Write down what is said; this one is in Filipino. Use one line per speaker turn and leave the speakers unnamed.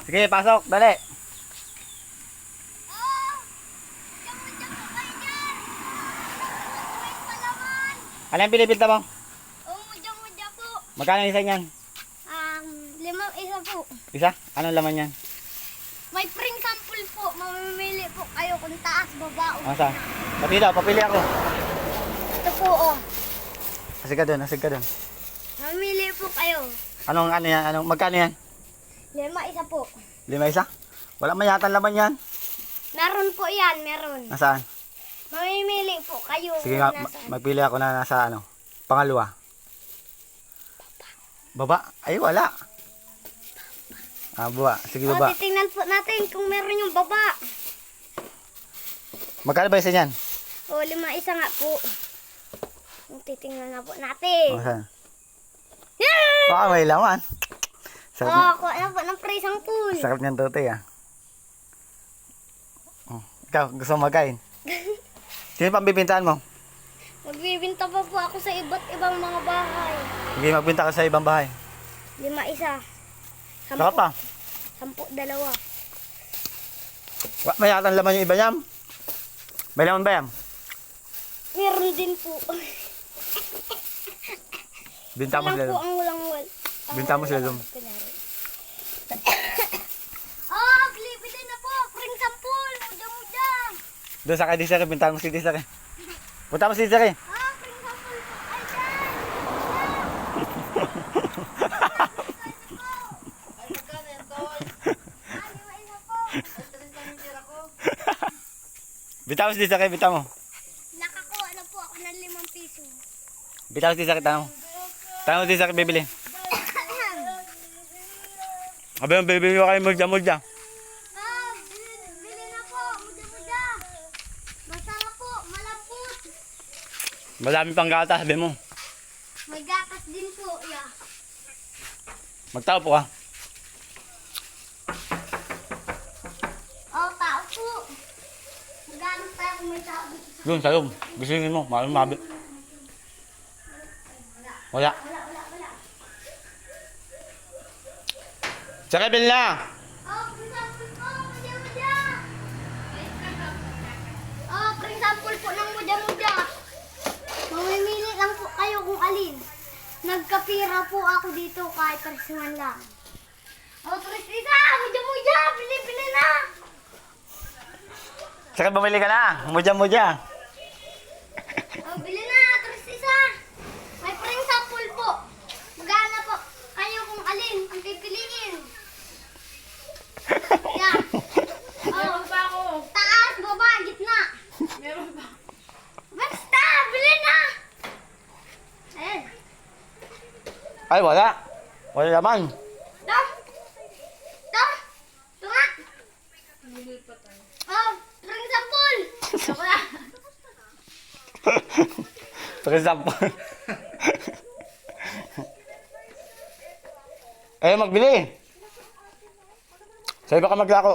Sige, pasok. Dali. Ano yung binibinta mo?
Mudya po.
Magkano isa niyan?
5 isa po.
Isa? Anong laman yan?
May pring sample po. Mamimili po kayo kung taas, baba, o
Asa? Pati daw, papili ako.
ito po, oh.
Asig ka dun, asig ka dun.
Mamimili po kayo.
Anong ano yan? Anong, magkano yan?
5 isa po.
5 isa? Wala man yata laman yan.
Meron po yan, meron.
Nasaan?
Mamimili po kayo.
Sige nga,
kung nasaan.
magpili ako na nasa ano, pangalawa. Baba? Ay, wala. Baba. Sige, baba.
Titingnan po natin kung meron yung baba.
Magkano ba isa niyan?
5 isa nga po. Titingnan na po natin.
Saan?
Yeah!
Baka may laman. Sarap,
Kuha na po ng pring sample.
sarap niyan totoy Ikaw, gusto mo magkain? Sino pang bibintahan mo?
Magbibinta pa po ako sa iba't ibang mga bahay.
Sige, magbinta ka sa ibang bahay.
5 isa.
Saka pa.
10 dalawa.
May yata laman yung iba niyan. May laman ba yan?
Meron din po.
Binta mo
Walang
sila
po
dun.
ang walang.
Binta mo sila dun.
Bili na po. Pring sampul. Muda.
Doon sa kay Disaki, binta mo si Disaki. Punta mo si Disaki.
Pring sampul po. Ay, dyan.
Binta mo si Disaki, binta mo.
Nakakuha na po ako ng 5 piso.
Binta mo si Disaki, tanong. Tanong si Disaki, bibili. Abi, bibili ko kayo mulja-mulja.
Bili na po. Muda. Masarap po. Malambot.
Madami pang gata, sabi mo.
May gatas din po. Yeah.
Magtao po ka.
Oh, tao po. Magano tayo kung may tao dito sa...
Doon, sa loob. Gisingin mo, mabi. Wala.
Wala.
Disaki, bili na.
Oh, pring sample po. Muda. Oh, pring sample po ng muda. Mamimili lang po kayo kung alin. Nagkapira po ako dito kahit personal lang. Oh, Trisisa! Muda! Bili na!
Disaki, bumili ka na. Mulja-mulja.
Oh, bili na! Trisisa! May pring sample po. Magana po kayo kung alin ang pipiliin. Yan. Oh,
Pa ako.
taas, baba, gitna.
Meron pa.
Basta! Bili na! Ayan.
Ay, wala. Wala laman.
Ito! Ito! Ito nga!
Nilil pa tayo.
Oh, pring sample!
Ako na.
Pag-example. Ayaw magbili. Sa iba ka maglako.